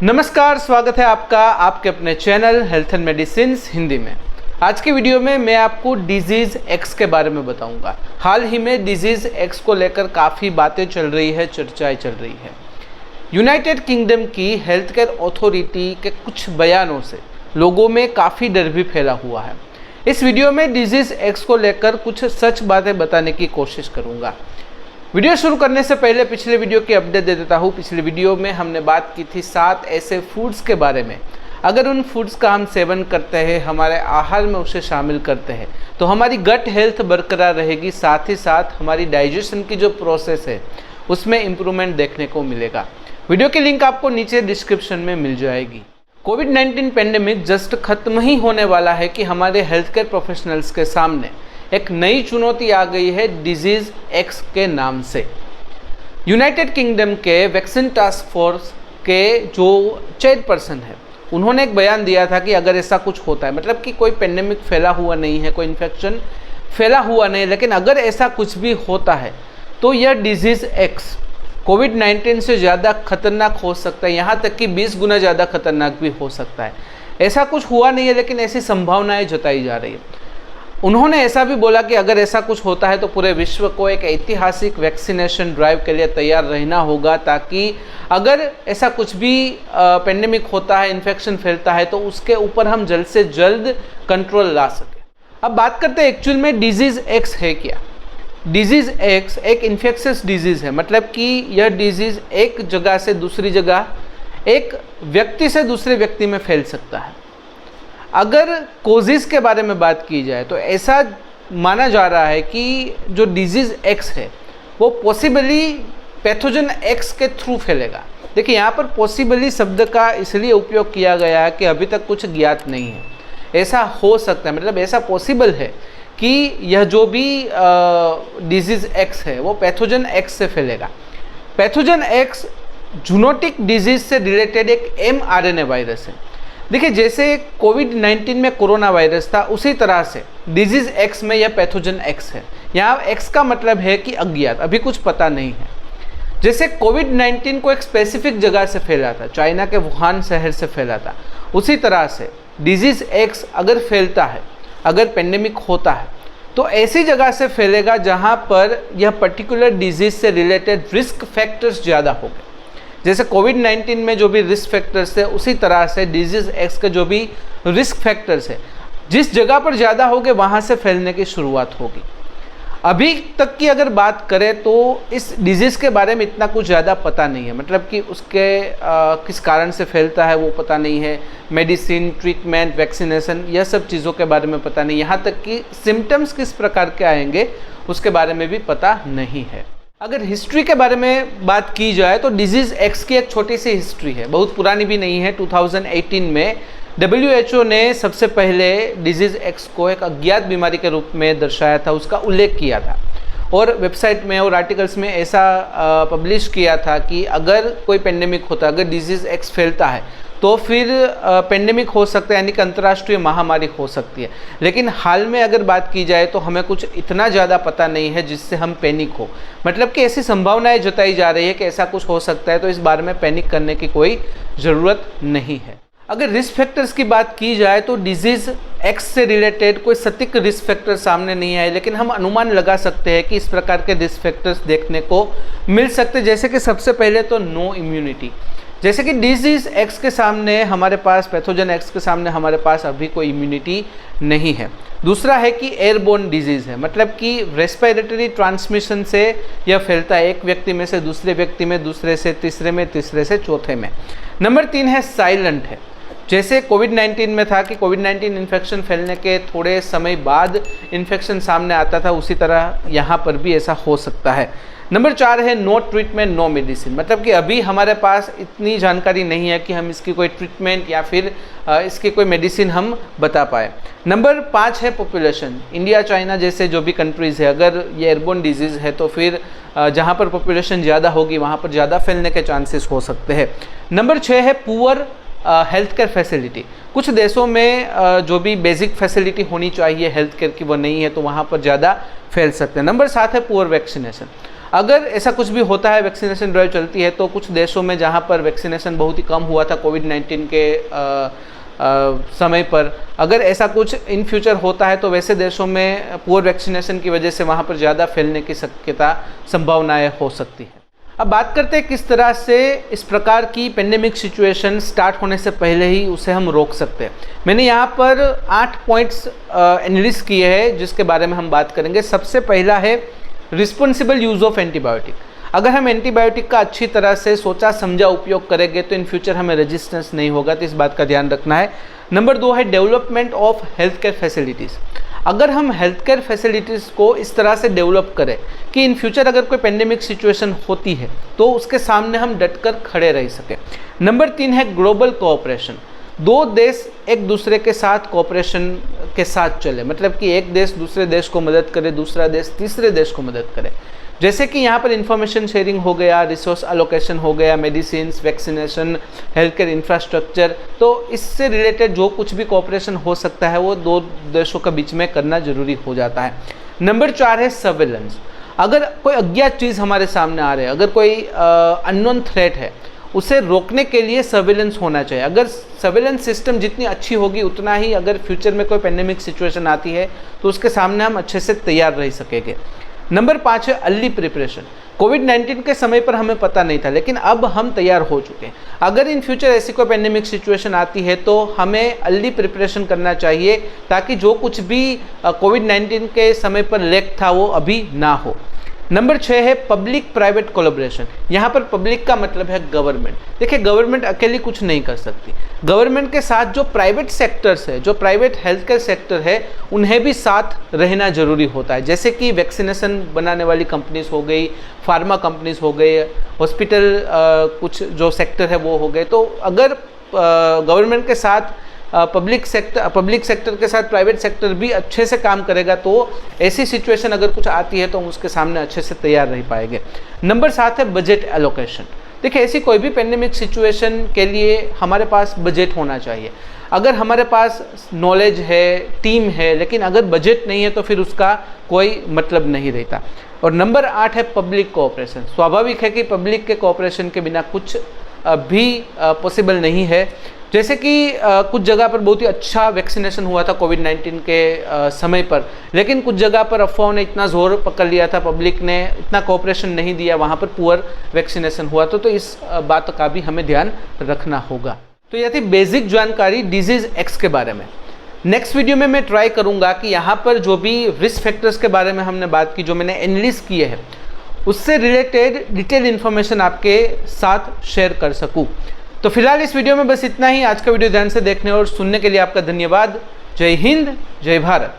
नमस्कार, स्वागत है आपका आपके अपने channel health and medicine Hindi में। आज की वीडियो में मैं आपको डिजीज़ एक्स के बारे में बताऊंगा। हाल ही में डिजीज़ एक्स को लेकर काफ़ी बातें चल रही है, चर्चाएं चल रही है। यूनाइटेड किंगडम की हेल्थ केयर अथॉरिटी के कुछ बयानों से लोगों में काफ़ी डर भी फैला हुआ है। इस वीडियो में डिजीज़ एक्स को लेकर कुछ सच बातें बताने की कोशिश करूँगा। वीडियो शुरू करने से पहले पिछले वीडियो की अपडेट दे देता हूँ। पिछले वीडियो में हमने बात की थी 7 ऐसे फूड्स के बारे में, अगर उन फूड्स का हम सेवन करते हैं, हमारे आहार में उसे शामिल करते हैं, तो हमारी गट हेल्थ बरकरार रहेगी। साथ ही साथ हमारी डाइजेशन की जो प्रोसेस है उसमें इम्प्रूवमेंट देखने को मिलेगा। वीडियो की लिंक आपको नीचे डिस्क्रिप्शन में मिल जाएगी। कोविड-19 पेंडेमिक जस्ट खत्म ही होने वाला है कि हमारे हेल्थ केयर प्रोफेशनल्स के सामने एक नई चुनौती आ गई है डिजीज़ एक्स के नाम से। यूनाइटेड किंगडम के वैक्सीन टास्क फोर्स के जो चेयरपर्सन है, उन्होंने एक बयान दिया था कि अगर ऐसा कुछ होता है, मतलब कि कोई पेंडेमिक फैला हुआ नहीं है, कोई इन्फेक्शन फैला हुआ नहीं, लेकिन अगर ऐसा कुछ भी होता है तो यह डिजीज़ एक्स कोविड-19 से ज़्यादा खतरनाक हो सकता है, यहाँ तक कि 20 गुना ज़्यादा खतरनाक भी हो सकता है। ऐसा कुछ हुआ नहीं है, लेकिन ऐसी संभावनाएं जताई जा रही है। उन्होंने ऐसा भी बोला कि अगर ऐसा कुछ होता है तो पूरे विश्व को एक ऐतिहासिक वैक्सीनेशन ड्राइव के लिए तैयार रहना होगा, ताकि अगर ऐसा कुछ भी पेंडेमिक होता है, इन्फेक्शन फैलता है, तो उसके ऊपर हम जल्द से जल्द कंट्रोल ला सकें। अब बात करते हैं एक्चुअल में डिजीज़ एक्स है क्या। डिजीज़ एक्स एक इन्फेक्शियस डिजीज़ है, मतलब कि यह डिजीज़ एक जगह से दूसरी जगह, एक व्यक्ति से दूसरे व्यक्ति में फैल सकता है। अगर कोजेस के बारे में बात की जाए तो ऐसा माना जा रहा है कि जो डिजीज़ एक्स है वो पॉसिबली पैथोजन एक्स के थ्रू फैलेगा। देखिए, यहाँ पर पॉसिबली शब्द का इसलिए उपयोग किया गया है कि अभी तक कुछ ज्ञात नहीं है। ऐसा हो सकता है, मतलब ऐसा पॉसिबल है कि यह जो भी डिजीज़ एक्स है वो पैथोजन एक्स से फैलेगा। पैथोजन एक्स जूनोटिक डिजीज़ से रिलेटेड एक mRNA वायरस है। देखिए, जैसे कोविड-19 में कोरोना वायरस था, उसी तरह से डिजीज़ एक्स में यह पैथोजन एक्स है। यहाँ एक्स का मतलब है कि अज्ञात, अभी कुछ पता नहीं है। जैसे कोविड-19 को एक स्पेसिफिक जगह से फैला था, चाइना के वुहान शहर से फैला था, उसी तरह से डिजीज़ एक्स अगर फैलता है, अगर पेंडेमिक होता है, तो ऐसी जगह से फैलेगा जहाँ पर यह पर्टिकुलर डिजीज़ से रिलेटेड रिस्क फैक्टर्स ज़्यादा हो गए। जैसे कोविड-19 में जो भी रिस्क फैक्टर्स है, उसी तरह से डिजीज़ एक्स के जो भी रिस्क फैक्टर्स है, जिस जगह पर ज़्यादा होंगे वहाँ से फैलने की शुरुआत होगी। अभी तक की अगर बात करें तो इस डिजीज़ के बारे में इतना कुछ ज़्यादा पता नहीं है, मतलब कि उसके किस कारण से फैलता है वो पता नहीं है। मेडिसिन, ट्रीटमेंट, वैक्सीनेशन, यह सब चीज़ों के बारे में पता नहीं। यहाँ तक कि सिम्टम्स किस प्रकार के आएंगे उसके बारे में भी पता नहीं है। अगर हिस्ट्री के बारे में बात की जाए तो डिजीज़ एक्स की एक छोटी सी हिस्ट्री है, बहुत पुरानी भी नहीं है। 2018 में WHO ने सबसे पहले डिजीज़ एक्स को एक अज्ञात बीमारी के रूप में दर्शाया था, उसका उल्लेख किया था और वेबसाइट में और आर्टिकल्स में ऐसा पब्लिश किया था कि अगर कोई पेंडेमिक होता है, अगर डिजीज़ एक्स फैलता है तो फिर पेंडेमिक हो सकता है, यानी कि अंतर्राष्ट्रीय महामारी हो सकती है। लेकिन हाल में अगर बात की जाए तो हमें कुछ इतना ज़्यादा पता नहीं है जिससे हम पैनिक हो, मतलब कि ऐसी संभावनाएं जताई जा रही है कि ऐसा कुछ हो सकता है, तो इस बारे में पैनिक करने की कोई ज़रूरत नहीं है। अगर रिस्क फैक्टर्स की बात की जाए तो डिजीज़ एक्स से रिलेटेड कोई सटीक रिस्क फैक्टर सामने नहीं आए, लेकिन हम अनुमान लगा सकते हैं कि इस प्रकार के रिस्क फैक्टर्स देखने को मिल सकते हैं। जैसे कि सबसे पहले तो नो इम्यूनिटी, जैसे कि डिजीज़ एक्स के सामने हमारे पास, पैथोजन एक्स के सामने हमारे पास अभी कोई इम्यूनिटी नहीं है। दूसरा है कि एयरबोर्न डिजीज़ है, मतलब कि रेस्पिरेटरी ट्रांसमिशन से यह फैलता है, एक व्यक्ति में से दूसरे व्यक्ति में, दूसरे से तीसरे में, तीसरे से चौथे में। नंबर 3 है साइलेंट है, जैसे कोविड-19 में था कि कोविड-19 इन्फेक्शन फैलने के थोड़े समय बाद इन्फेक्शन सामने आता था, उसी तरह यहाँ पर भी ऐसा हो सकता है। नंबर 4 है नो ट्रीटमेंट नो मेडिसिन, मतलब कि अभी हमारे पास इतनी जानकारी नहीं है कि हम इसकी कोई ट्रीटमेंट या फिर इसकी कोई मेडिसिन हम बता पाए। नंबर 5 है पॉपुलेशन, इंडिया, चाइना जैसे जो भी कंट्रीज़ है, अगर ये एयरबोर्न डिजीज़ है तो फिर जहाँ पर पॉपुलेशन ज़्यादा होगी वहाँ पर ज़्यादा फैलने के चांसेस हो सकते हैं। नंबर 6 है पुअर हेल्थ केयर फैसिलिटी, कुछ देशों में जो भी बेसिक फैसिलिटी होनी चाहिए हेल्थ केयर की वो नहीं है, तो वहाँ पर ज़्यादा फैल सकते हैं। नंबर 7 है पुअर वैक्सीनेशन, अगर ऐसा कुछ भी होता है, वैक्सीनेशन ड्राइव चलती है, तो कुछ देशों में जहाँ पर वैक्सीनेशन बहुत ही कम हुआ था कोविड-19 के समय पर, अगर ऐसा कुछ इन फ्यूचर होता है तो वैसे देशों में पुअर वैक्सीनेशन की वजह से वहाँ पर ज़्यादा फैलने की संभावनाएं हो सकती है। अब बात करते हैं किस तरह से इस प्रकार की पेंडेमिक सिचुएशन स्टार्ट होने से पहले ही उसे हम रोक सकते हैं। मैंने यहाँ पर 8 पॉइंट्स एनालिसिस किए हैं जिसके बारे में हम बात करेंगे। सबसे पहला है रिस्पॉन्सिबल यूज़ ऑफ एंटीबायोटिक। अगर हम एंटीबायोटिक का अच्छी तरह से सोचा समझा उपयोग करेंगे तो इन फ्यूचर हमें रेजिस्टेंस नहीं होगा, तो इस बात का ध्यान रखना है। नंबर 2 है development of health care facilities. अगर हम हेल्थ केयर फैसिलिटीज़ को इस तरह से डेवलप करें कि इन फ्यूचर अगर कोई पेंडेमिक सिचुएशन होती है तो उसके सामने हम डटकर खड़े रह सकें। नंबर 3 है ग्लोबल कोऑपरेशन। 2 देश एक दूसरे के साथ कोऑपरेशन के साथ चले, मतलब कि एक देश दूसरे देश को मदद करे, दूसरा देश तीसरे देश को मदद करे। जैसे कि यहाँ पर इंफॉर्मेशन शेयरिंग हो गया, रिसोर्स एलोकेशन हो गया, medicine, vaccination, health care infrastructure, तो इससे रिलेटेड जो कुछ भी कोऑपरेशन हो सकता है वो 2 देशों के बीच में करना जरूरी हो जाता है। नंबर 4 है सर्वेलेंस। अगर कोई अज्ञात चीज़ हमारे सामने आ रही है, अगर कोई अननोन थ्रेट है, उसे रोकने के लिए सर्वेलेंस होना चाहिए। अगर सर्वेलेंस सिस्टम जितनी अच्छी होगी उतना ही अगर फ्यूचर में कोई पेंडेमिक सिचुएशन आती है तो उसके सामने हम अच्छे से तैयार रह सकेंगे। नंबर 5 है अर्ली प्रिपरेशन। कोविड-19 के समय पर हमें पता नहीं था, लेकिन अब हम तैयार हो चुके हैं। अगर इन फ्यूचर ऐसी कोई पेंडेमिक सिचुएशन आती है तो हमें अर्ली प्रिपरेशन करना चाहिए ताकि जो कुछ भी कोविड-19 के समय पर लैक था वो अभी ना हो। नंबर 6 है पब्लिक प्राइवेट कोलैबोरेशन। यहाँ पर पब्लिक का मतलब है गवर्नमेंट। देखिए, गवर्नमेंट अकेली कुछ नहीं कर सकती। गवर्नमेंट के साथ जो प्राइवेट सेक्टर्स है, जो प्राइवेट हेल्थ केयर सेक्टर है, उन्हें भी साथ रहना जरूरी होता है। जैसे कि वैक्सीनेशन बनाने वाली कंपनीज हो गई, फार्मा कंपनीज हो गई, हॉस्पिटल कुछ जो सेक्टर है वो हो गए। तो अगर गवर्नमेंट के साथ पब्लिक सेक्टर के साथ प्राइवेट सेक्टर भी अच्छे से काम करेगा तो ऐसी सिचुएशन अगर कुछ आती है तो हम उसके सामने अच्छे से तैयार रह पाएंगे। नंबर 7 है बजट एलोकेशन। देखिए, ऐसी कोई भी पेंडेमिक सिचुएशन के लिए हमारे पास बजट होना चाहिए। अगर हमारे पास नॉलेज है, टीम है, लेकिन अगर बजट नहीं है तो फिर उसका कोई मतलब नहीं रहता। और नंबर 8 है पब्लिक कोऑपरेशन। स्वाभाविक है कि पब्लिक के कोऑपरेशन के बिना कुछ भी पॉसिबल नहीं है। जैसे कि कुछ जगह पर बहुत ही अच्छा वैक्सीनेशन हुआ था कोविड-19 के समय पर, लेकिन कुछ जगह पर अफवाहों ने इतना जोर पकड़ लिया था, पब्लिक ने इतना कोऑपरेशन नहीं दिया, वहाँ पर पुअर वैक्सीनेशन हुआ। तो इस बात का भी हमें ध्यान रखना होगा। तो यह थी बेसिक जानकारी डिजीज एक्स के बारे में। नेक्स्ट वीडियो में मैं ट्राई करूँगा कि यहाँ पर जो भी रिस्क फैक्टर्स के बारे में हमने बात की, जो मैंने एनालिसिस किए हैं, उससे रिलेटेड डिटेल इन्फॉर्मेशन आपके साथ शेयर कर सकूँ। तो फिलहाल इस वीडियो में बस इतना ही। आज का वीडियो ध्यान से देखने और सुनने के लिए आपका धन्यवाद। जय हिंद, जय भारत।